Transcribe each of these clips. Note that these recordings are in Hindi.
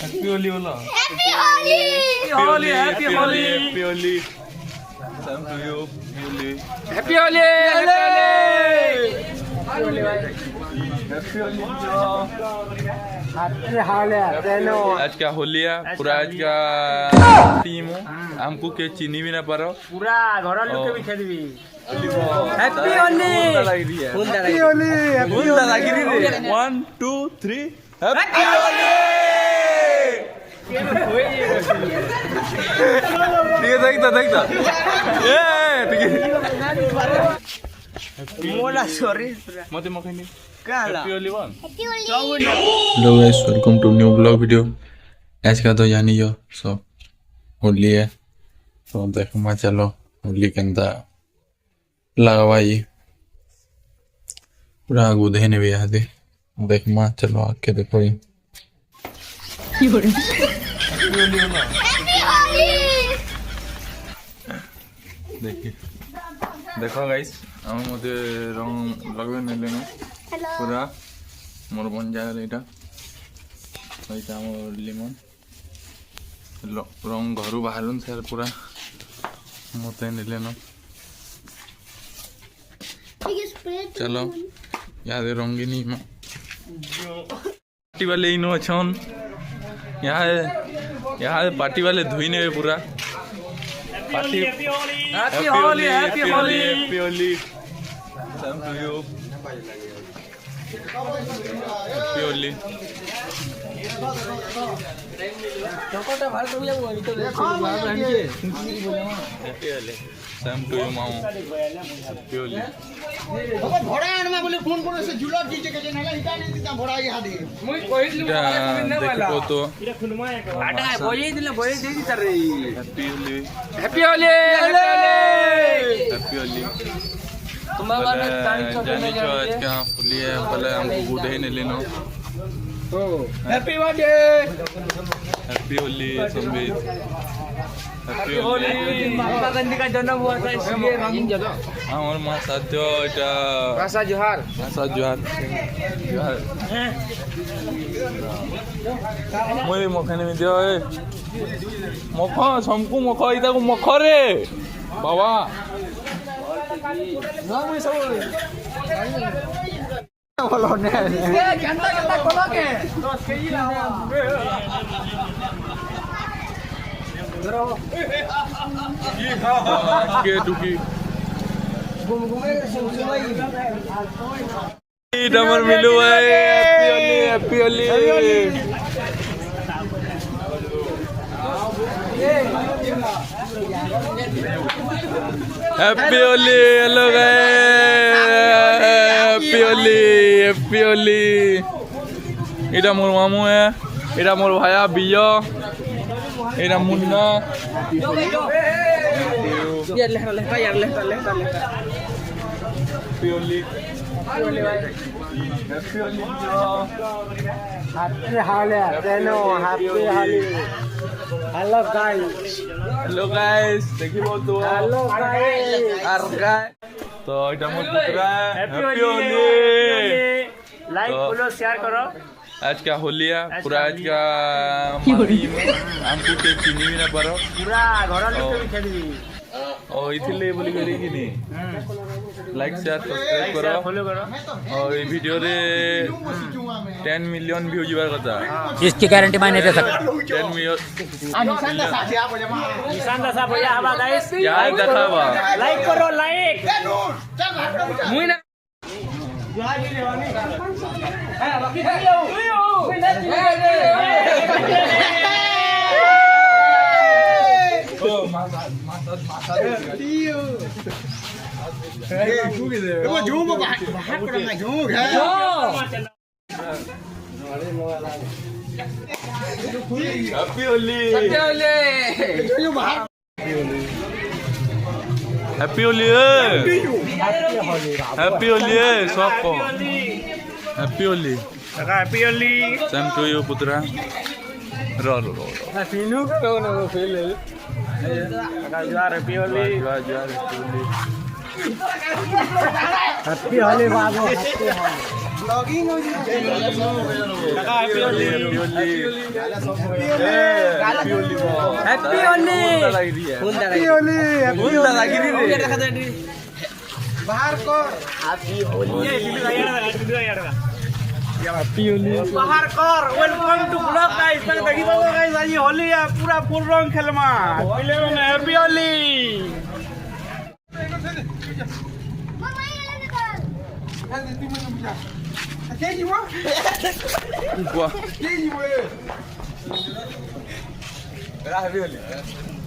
हैप्पी होली बोलो। Happy Holi Holi happy Holi happy Holi same to you Holi happy Holi happy Holi आज क्या होली है पूरा आज का टीम हमको के चीनी भी ना पारो पूरा घर लोग के भी खेलबी। हैप्पी होली हैप्पी होली फुल लगी रे 1 2 3 हैप्पी होली देखता ए ठीक है मोला सॉरी मते मखनी काला happy Holi one happy Holi hello guys welcome to new blog video. आज का तो जानी जो सब होली है तो देखो मैं चलो होली के अंदर लगावाई पूरा गुदे ने भी आदि देख मैं चलो आके देखो ये हैप्पी होली देखिए देखो गाइस हम मते रंग लगवे ने लेनो हेलो पूरा मोर बन जाए एटा এইটা আমার লিমন রং ঘরু বাহারুন স্যার পুরা মতে নিলে না ठीक है स्प्रे चलो याद रंगीनी पार्टी वाले इन छन यहाँ पार्टी वाले धुई ने पूरा party happy Holi happy Holi happy Holi happy Holi same to you happy Holi चकोटा भार कर जाओ ये तो देखो happy Holi same to you माऊ हैप्पी होली বাবা ভড়া আনমা বলে ফোন করে সে জুলক দিতে গেছে নালা হিটা নি দিতা ভড়া ইহা দে মুই কইলি देखो तो এটা খুলমা এক আটা বইই দিলে বইই দেই দিতা রে happy Holi happy Holi happy Holi तुम्हारा तारीख तो जानी जो आज का होली है पहले हमको गुदे ही नहीं लेनो happy birthday happy Holi Sambit happy Holi Holi Mahatma Gandhi का जन्म हुआ था इसलिए रंगीन जगह আমার মা সাধ্য এটা भाषा जोहार আশা জোহার জোহার মই মখানে মি দিও এ মখ সমকু মখ ইতাকু মখ রে বাবা না মুই সব বলো নে ए घंटा घंटा खोलो के 10 केजी लावा কে টুকি घूम घूमे सुनाई डमर मिलू है happy Holi happy Holi happy Holi hello guys happy Holi happy Holi এটা মোর মামু है এটা মোর ভাইয়া বিয় এটা মুন্না यार ले यार ले happy Holi happy Holi happy Holi देनो happy Holi hello guys hello guys देखिबो तो हेलो गाइस আর গায় তো এটা মোর পুত্রা happy happy Holi Holi like तो- फॉलो शेयर करो आज का होली है पूरा आज का हमको के चीनी भी ना पारो पूरा घर लोग के भी खेलबी और इथिले बोली करी कि नहीं लाइक शेयर सब्सक्राइब करो फॉलो करो और ये वीडियो रे 10 मिलियन व्यू जीवार कथा इसकी गारंटी मैं नहीं दे सकता 10 मिलियन নিশান দা সাথে আ বলে মা निशान दासा भैया हवा गाइस यार दिखावा लाइक करो लाइक এ নুন চল ভাত খাবি मुई ना এ ঝুম ভাত করে না ঝুম হে हैप्पी होली ঝুম ভাত हैप्पी होली हैप्पी होली सबको happy Holi happy Holi same to you पुत्रा रो फिनू को ना फेल happy Holi happy Holi happy Holi बाबू हैप्पी होली हैप्पी होली बुंदा लगी रे बाहर को बाहर कर वेलकम टू ब्लॉग गाइस तक देखि बाबू गाइस आज होली है पूरा फुल रंग खेलमा पहले में happy Holi Mama ini kan.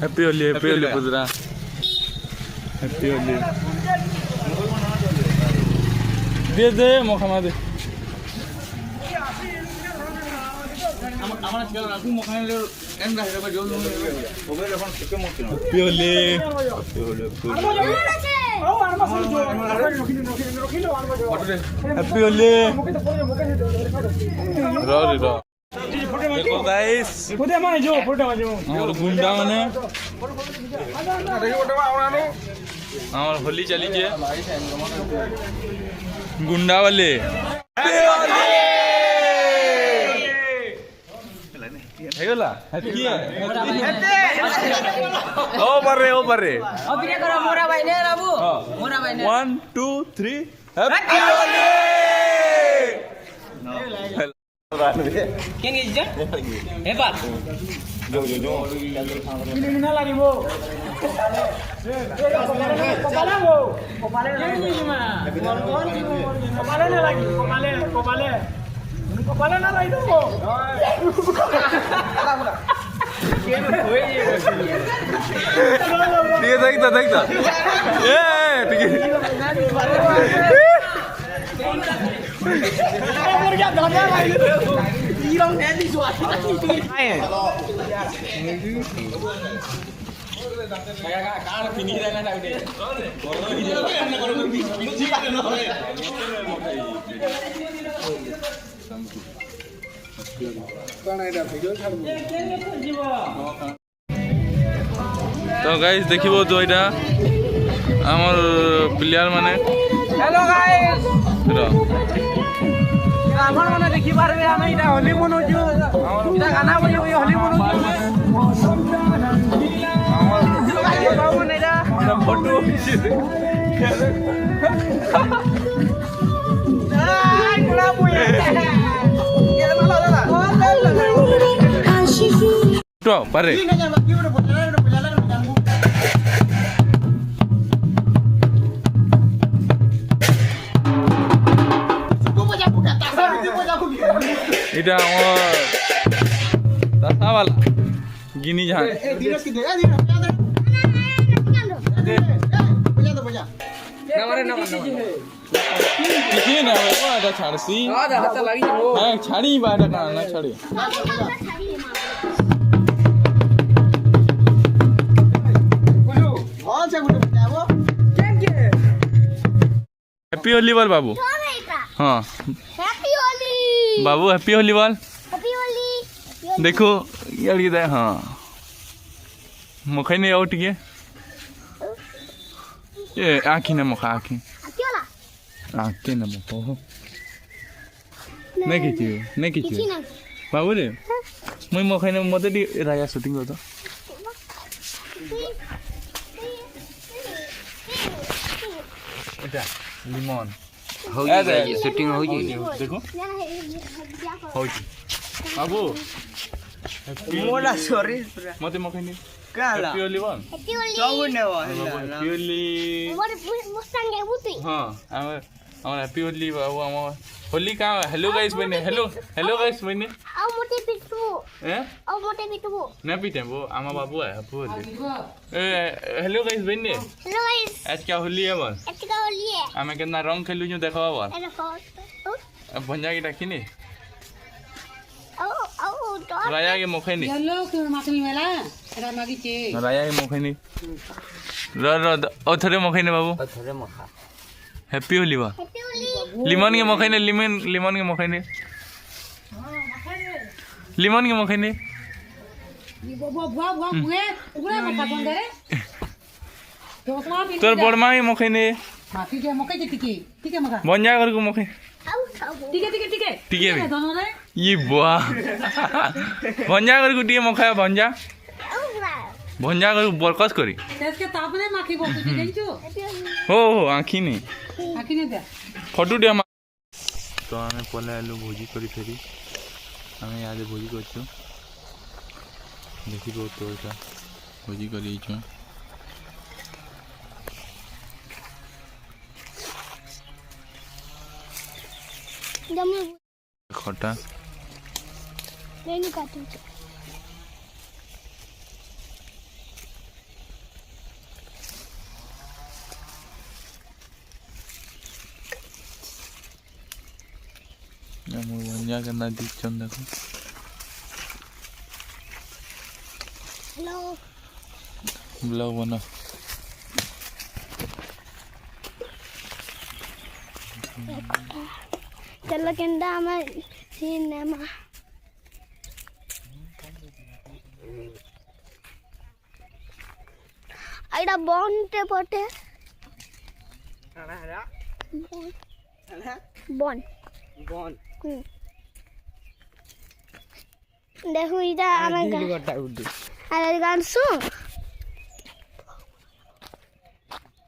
Happy Holi पुजरा हैप्पी होली दे दे मखाना दे हैप्पी होली हैप्पी होली रो देखो गाइस আমার গুন্ডা মানে আমার হোলি চালিছে গুন্ডা বলে হেগলা কি ও পারে अभिनय करो मोरा भाई ने बाबू मोरा भाई ने 1 2 3 हैप्पी होली केन गेज हे बात जो ini mana lagi bu kopale ini gimana kopale lagi kopale na lagi tuh ठीक है देखता ए ठीक है तो गाइस देखिबो तो एटा हमर प्लेयर माने हेलो गाइस रो আমার মানে দেখি পারবে আমি এটা হোলি মনোজু এটা গানা বলি ওই হোলি মনোজু আমার বাবু নেডা ফটো আই কোলা বুয়ে तो पारे এটা আমার দাদা वाला गिनी जहां किसी ना वो आधा छाड़सी हाथ लगी वो हां छाड़ी बाटा ना ना छाड़ी हैप्पी होली बोल बाबू हाँ Happy Holi. बाबू हैप्पी होली बोल Happy Holi. देखो यार ये हाँ मुखे नहीं आउट ये आँखी ना मुखा आँखी Akiola. आँखी ना मुखो नहीं खींची बाबू रे मैं मुखे ने मत दी राया शूटिंग करता लिमोन शूटिंग हो गई देखो बाबू मोला सॉरी मते मुखे नहीं काला हैप्पी होली बोल Happy Holi. सब ने happy Holi Mustang kayak butuh. हाँ हमारा हैप्पी होली बाबू हमारा होली कहाँ हेलो गाइस बने हेलो गाइस बने Aku mau tipis tu. हैं Aku mau tipis tu. ना पीते वो आमा बाबू है हैप्पी होली हेलो गाइस बने Hello guys. आज क्या होली है बोल Happy Holi ya. आमे कितना रंग खेलू जो देखो बोल Ada foto. अब भंजा की टाकी नहीं Aku dah. राया के मुखे नहीं Hello, kau makan mela? Ada lagi cik. राया के मुखे नहीं रो ओ थोड़े मुखे नहीं बाबू थोड़े मखा हैप्पी होली बा Happy Holi. लिमन के मुखे नहीं लिमन के मुखे नहीं लिमन के मुखे नहीं Buah buah makan bondere. Kau semua तोर बड़मा के मुखे नहीं Mati dia makan je tiki makan. भंजा कर को मुखे टिके टिके टिके टिके भी दोनों रे ये बुआ भंजा कर गुटिए मखाया भंजा भंजा कर बरकस करी इसके तापने माखी बोलते टिके जो हो आँखी नहीं आखी ने दे फटू दिया तो आम पला आलू भोजी करी फेरी आम आज भोजी कर देखी तो यहाँ भोजी कर खटा नहीं काटू भंजा करना दीचन देखो हेलो ब्लॉग बना चलो केंदा हमार सिनेमा आइडा बॉन्टे पटे बॉन देखो इधर आमें गान सुन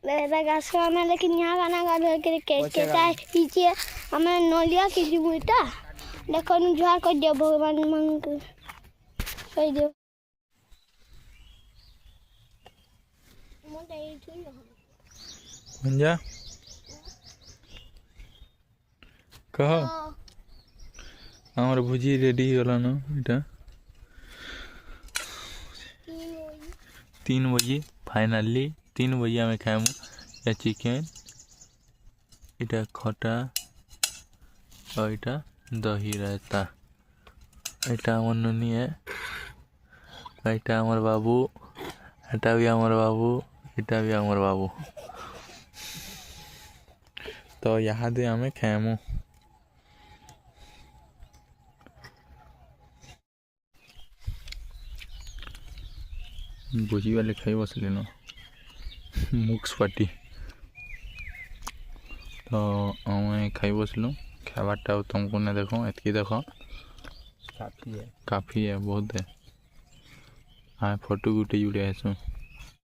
गाछ में लेकिन यहाँ गाना गा के पीछे हमें नलिया की जीवटा देखो नु जुहार कर दियो भगवान मंग कर दियो भंजा कह हमार भुजी रेडी गला न इटा 3 बजे फाइनली 3 बजे आम खाएमु या चिकेन इटा खटा और इटा दही रायता इटा आमर नुनी है इटा आमर बाबू इटा भी आमर बाबू इटा भी आमर बाबू तो यहाँ दे आम खाएमु भोजी वाले खाई बसले न मुक्स पार्टी तो आम खाई बसलु खाबाटा तुमको ना देखो एतकी देखो काफ़ी है बहुत है हाँ फोटो गुटे जुड़े आसू